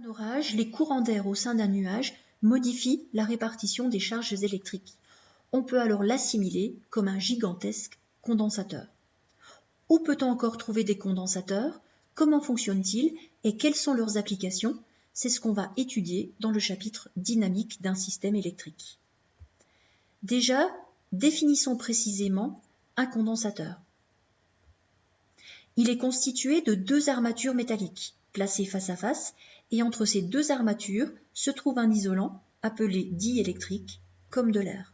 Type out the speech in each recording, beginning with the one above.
Un orage, les courants d'air au sein d'un nuage modifient la répartition des charges électriques. On peut alors l'assimiler comme un gigantesque condensateur. Où peut-on encore trouver des condensateurs? Comment fonctionnent-ils et quelles sont leurs applications? C'est ce qu'on va étudier dans le chapitre dynamique d'un système électrique. Déjà, définissons précisément un condensateur. Il est constitué de deux armatures métalliques placées face à face et entre ces deux armatures se trouve un isolant appelé diélectrique comme de l'air.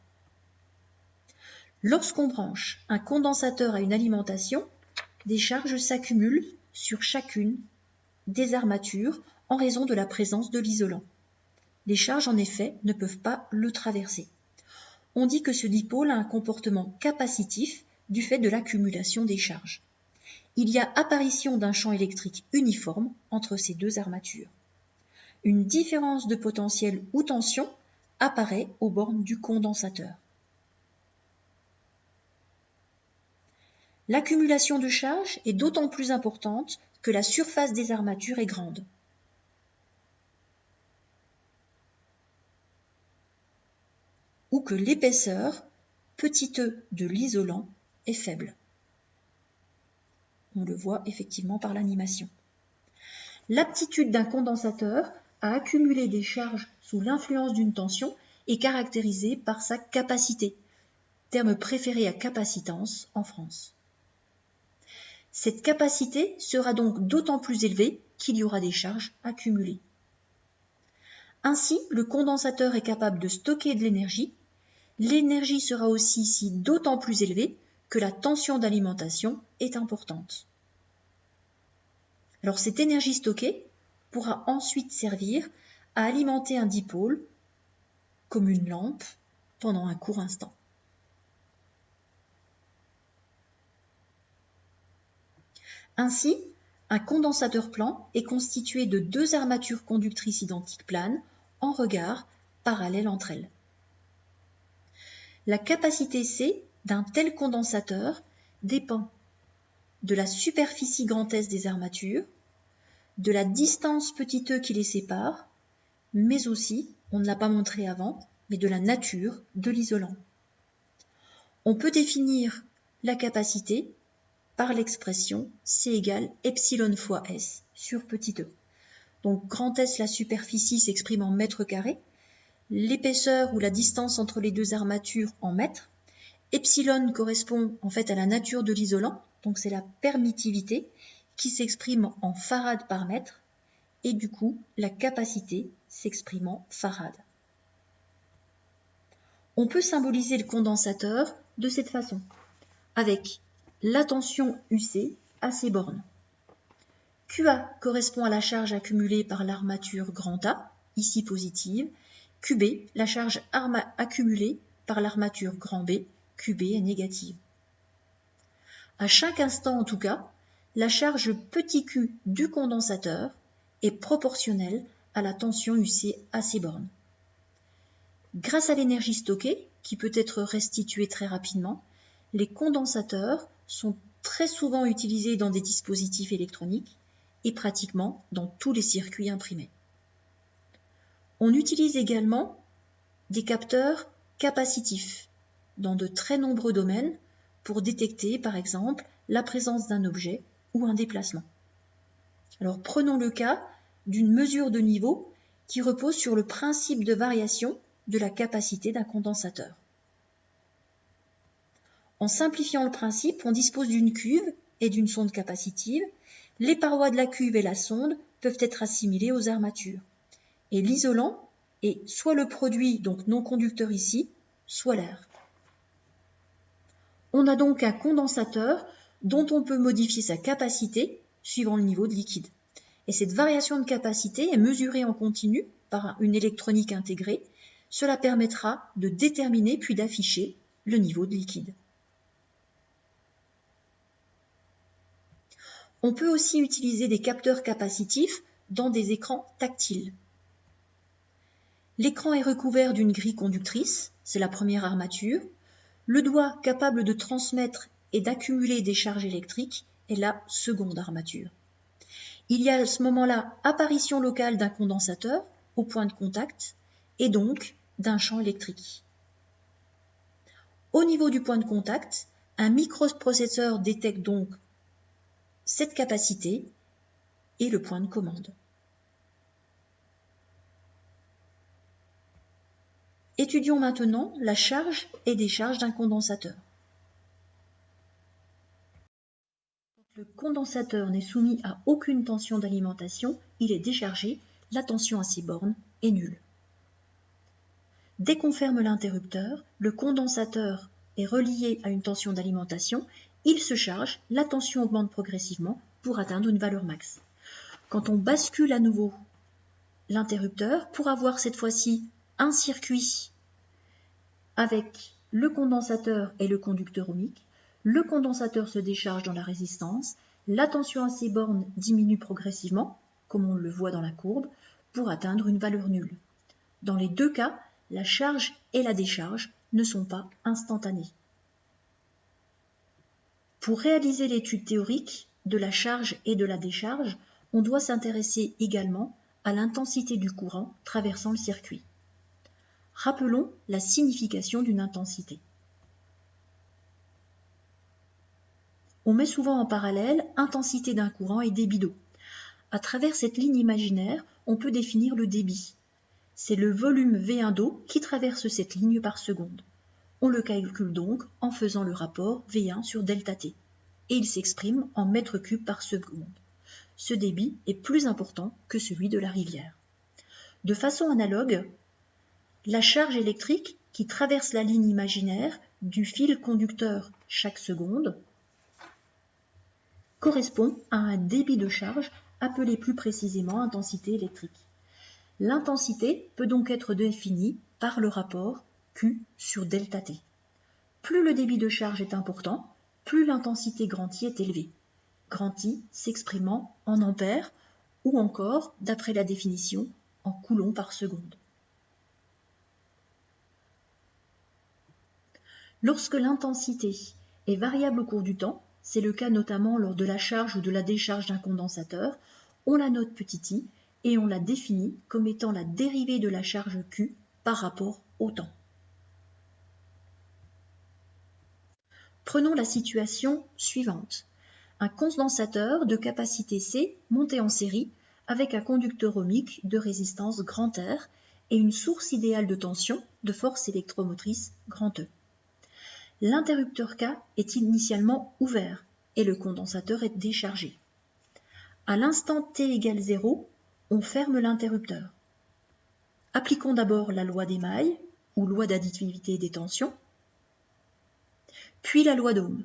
Lorsqu'on branche un condensateur à une alimentation, des charges s'accumulent sur chacune des armatures en raison de la présence de l'isolant. Les charges en effet ne peuvent pas le traverser. On dit que ce dipôle a un comportement capacitif du fait de l'accumulation des charges. Il y a apparition d'un champ électrique uniforme entre ces deux armatures. Une différence de potentiel ou tension apparaît aux bornes du condensateur. L'accumulation de charge est d'autant plus importante que la surface des armatures est grande. Ou que l'épaisseur, petit e de l'isolant, est faible. On le voit effectivement par l'animation. L'aptitude d'un condensateur à accumuler des charges sous l'influence d'une tension est caractérisée par sa capacité, terme préféré à capacitance en France. Cette capacité sera donc d'autant plus élevée qu'il y aura des charges accumulées. Ainsi, le condensateur est capable de stocker de l'énergie. L'énergie sera aussi ici d'autant plus élevée que la tension d'alimentation est importante. Alors cette énergie stockée pourra ensuite servir à alimenter un dipôle comme une lampe pendant un court instant. Ainsi, un condensateur plan est constitué de deux armatures conductrices identiques planes en regard parallèles entre elles. La capacité C d'un tel condensateur dépend de la superficie grand S des armatures, de la distance petit e qui les sépare, mais aussi, on ne l'a pas montré avant, mais de la nature de l'isolant. On peut définir la capacité par l'expression C égale epsilon fois S sur petit e. Donc grand S, la superficie, s'exprime en mètres carrés, l'épaisseur ou la distance entre les deux armatures en mètres. Epsilon correspond en fait à la nature de l'isolant, donc c'est la permittivité qui s'exprime en farad par mètre, et du coup la capacité s'exprime en farad. On peut symboliser le condensateur de cette façon, avec la tension UC à ses bornes. QA correspond à la charge accumulée par l'armature grand A, ici positive. QB, la charge accumulée par l'armature grand B, QB est négative. À chaque instant en tout cas, la charge petit q du condensateur est proportionnelle à la tension UC à ses bornes. Grâce à l'énergie stockée, qui peut être restituée très rapidement, les condensateurs sont très souvent utilisés dans des dispositifs électroniques et pratiquement dans tous les circuits imprimés. On utilise également des capteurs capacitifs dans de très nombreux domaines pour détecter, par exemple, la présence d'un objet ou un déplacement. Alors prenons le cas d'une mesure de niveau qui repose sur le principe de variation de la capacité d'un condensateur. En simplifiant le principe, on dispose d'une cuve et d'une sonde capacitive. Les parois de la cuve et la sonde peuvent être assimilées aux armatures. Et l'isolant est soit le produit, donc non conducteur ici, soit l'air. On a donc un condensateur dont on peut modifier sa capacité suivant le niveau de liquide. Et cette variation de capacité est mesurée en continu par une électronique intégrée. Cela permettra de déterminer puis d'afficher le niveau de liquide. On peut aussi utiliser des capteurs capacitifs dans des écrans tactiles. L'écran est recouvert d'une grille conductrice, c'est la première armature. Le doigt capable de transmettre et d'accumuler des charges électriques est la seconde armature. Il y a à ce moment-là apparition locale d'un condensateur au point de contact et donc d'un champ électrique. Au niveau du point de contact, un microprocesseur détecte donc cette capacité et le point de commande. Étudions maintenant la charge et décharge d'un condensateur. Le condensateur n'est soumis à aucune tension d'alimentation, il est déchargé, la tension à ses bornes est nulle. Dès qu'on ferme l'interrupteur, le condensateur est relié à une tension d'alimentation, il se charge, la tension augmente progressivement pour atteindre une valeur max. Quand on bascule à nouveau l'interrupteur, pour avoir cette fois-ci un circuit avec le condensateur et le conducteur ohmique, le condensateur se décharge dans la résistance, la tension à ses bornes diminue progressivement, comme on le voit dans la courbe, pour atteindre une valeur nulle. Dans les deux cas, la charge et la décharge ne sont pas instantanées. Pour réaliser l'étude théorique de la charge et de la décharge, on doit s'intéresser également à l'intensité du courant traversant le circuit. Rappelons la signification d'une intensité. On met souvent en parallèle intensité d'un courant et débit d'eau. À travers cette ligne imaginaire, on peut définir le débit. C'est le volume V1 d'eau qui traverse cette ligne par seconde. On le calcule donc en faisant le rapport V1 sur ΔT. Et il s'exprime en mètres cubes par seconde. Ce débit est plus important que celui de la rivière. De façon analogue, la charge électrique qui traverse la ligne imaginaire du fil conducteur chaque seconde correspond à un débit de charge appelé plus précisément intensité électrique. L'intensité peut donc être définie par le rapport Q sur ΔT. Plus le débit de charge est important, plus l'intensité grand I est élevée. Grand I s'exprimant en ampères ou encore, d'après la définition, en coulombs par seconde. Lorsque l'intensité est variable au cours du temps, c'est le cas notamment lors de la charge ou de la décharge d'un condensateur, on la note petit i et on la définit comme étant la dérivée de la charge Q par rapport au temps. Prenons la situation suivante. Un condensateur de capacité C monté en série avec un conducteur ohmique de résistance grand R et une source idéale de tension de force électromotrice grand E. L'interrupteur K est initialement ouvert et le condensateur est déchargé. À l'instant t égale 0, on ferme l'interrupteur. Appliquons d'abord la loi d'Émaille, ou loi d'additivité des tensions, puis la loi d'Ohm.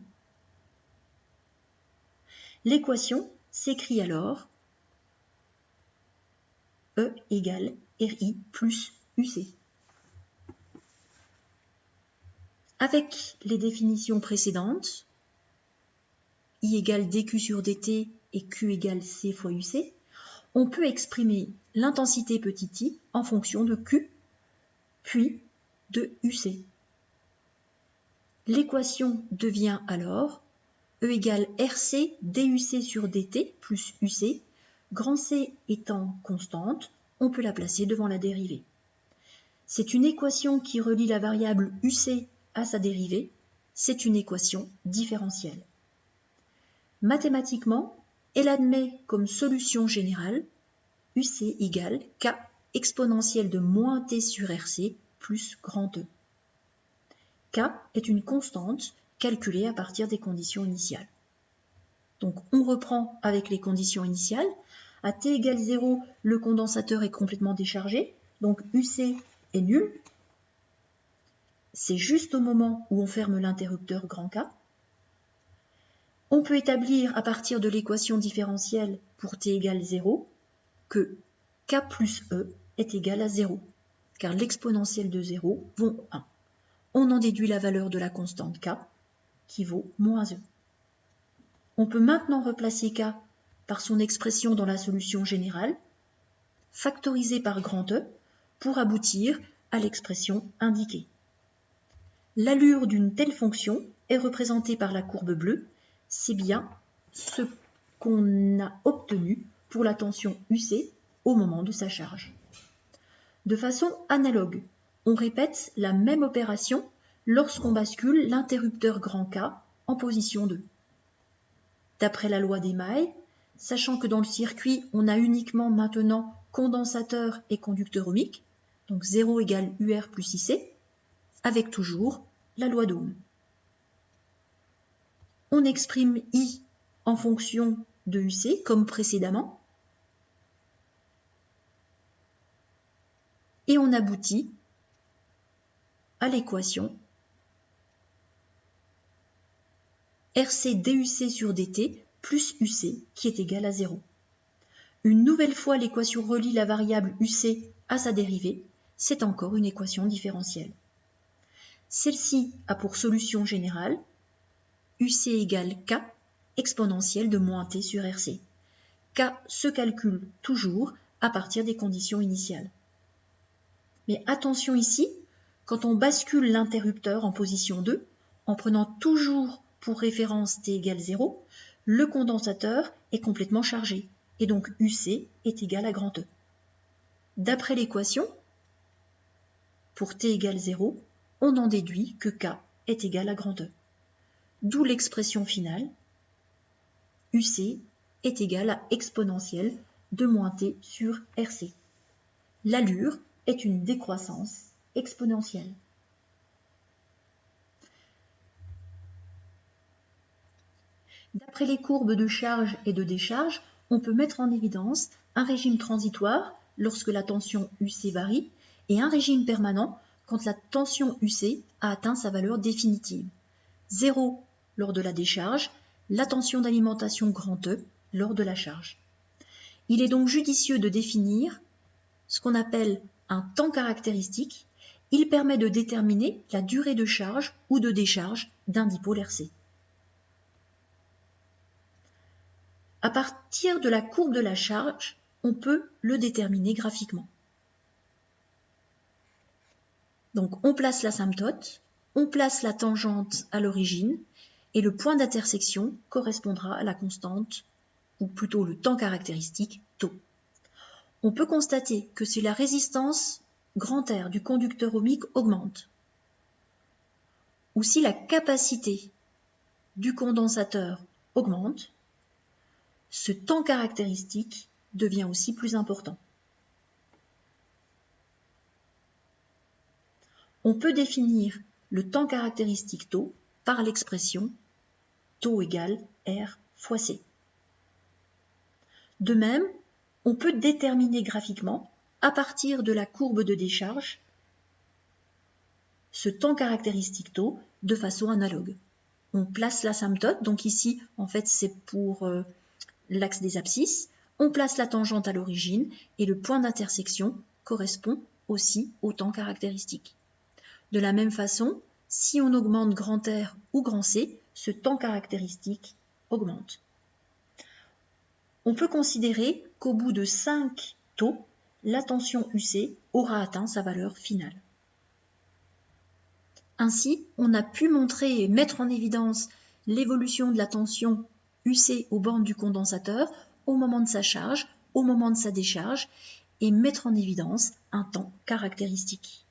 L'équation s'écrit alors E égale RI plus UC. Avec les définitions précédentes, I égale dQ sur dt et Q égale C fois UC, on peut exprimer l'intensité petit i en fonction de Q, puis de UC. L'équation devient alors E égale RC DUC sur dt plus UC, grand C étant constante, on peut la placer devant la dérivée. C'est une équation qui relie la variable UC à sa dérivée, c'est une équation différentielle. Mathématiquement, elle admet comme solution générale UC égale K exponentielle de moins T sur RC plus grand E. K est une constante calculée à partir des conditions initiales. Donc on reprend avec les conditions initiales. À T égale 0, le condensateur est complètement déchargé, donc UC est nul. C'est juste au moment où on ferme l'interrupteur grand K. On peut établir à partir de l'équation différentielle pour T égale 0 que K plus E est égal à 0, car l'exponentielle de 0 vaut 1. On en déduit la valeur de la constante K, qui vaut moins E. On peut maintenant replacer K par son expression dans la solution générale, factorisée par grand E, pour aboutir à l'expression indiquée. L'allure d'une telle fonction est représentée par la courbe bleue, c'est bien ce qu'on a obtenu pour la tension UC au moment de sa charge. De façon analogue, on répète la même opération lorsqu'on bascule l'interrupteur grand K en position 2. D'après la loi d'Emaille, sachant que dans le circuit, on a uniquement maintenant condensateur et conducteur ohmique, donc 0 égale UR plus IC, avec toujours la loi d'Ohm. On exprime I en fonction de UC comme précédemment, et on aboutit à l'équation RC DUC sur DT plus UC qui est égal à 0. Une nouvelle fois, l'équation relie la variable UC à sa dérivée, c'est encore une équation différentielle. Celle-ci a pour solution générale UC égale K exponentielle de moins T sur RC. K se calcule toujours à partir des conditions initiales. Mais attention ici, quand on bascule l'interrupteur en position 2, en prenant toujours pour référence T égale 0, le condensateur est complètement chargé, et donc UC est égal à grand E. D'après l'équation, pour T égale 0, on en déduit que K est égal à grand E. D'où l'expression finale, UC est égal à exponentielle de moins T sur RC. L'allure est une décroissance exponentielle. D'après les courbes de charge et de décharge, on peut mettre en évidence un régime transitoire lorsque la tension UC varie et un régime permanent quand la tension UC a atteint sa valeur définitive. 0 lors de la décharge, la tension d'alimentation grand E lors de la charge. Il est donc judicieux de définir ce qu'on appelle un temps caractéristique. Il permet de déterminer la durée de charge ou de décharge d'un dipôle RC. À partir de la courbe de la charge, on peut le déterminer graphiquement. Donc on place l'asymptote, on place la tangente à l'origine, et le point d'intersection correspondra à la constante, ou plutôt le temps caractéristique, τ. On peut constater que si la résistance grand R du conducteur ohmique augmente, ou si la capacité du condensateur augmente, ce temps caractéristique devient aussi plus important. On peut définir le temps caractéristique τ par l'expression τ égale R fois C. De même, on peut déterminer graphiquement, à partir de la courbe de décharge, ce temps caractéristique τ de façon analogue. On place l'asymptote, donc ici, en fait, c'est pour l'axe des abscisses. On place la tangente à l'origine et le point d'intersection correspond aussi au temps caractéristique. De la même façon, si on augmente grand R ou grand C, ce temps caractéristique augmente. On peut considérer qu'au bout de 5 τ, la tension UC aura atteint sa valeur finale. Ainsi, on a pu montrer et mettre en évidence l'évolution de la tension UC aux bornes du condensateur au moment de sa charge, au moment de sa décharge, et mettre en évidence un temps caractéristique.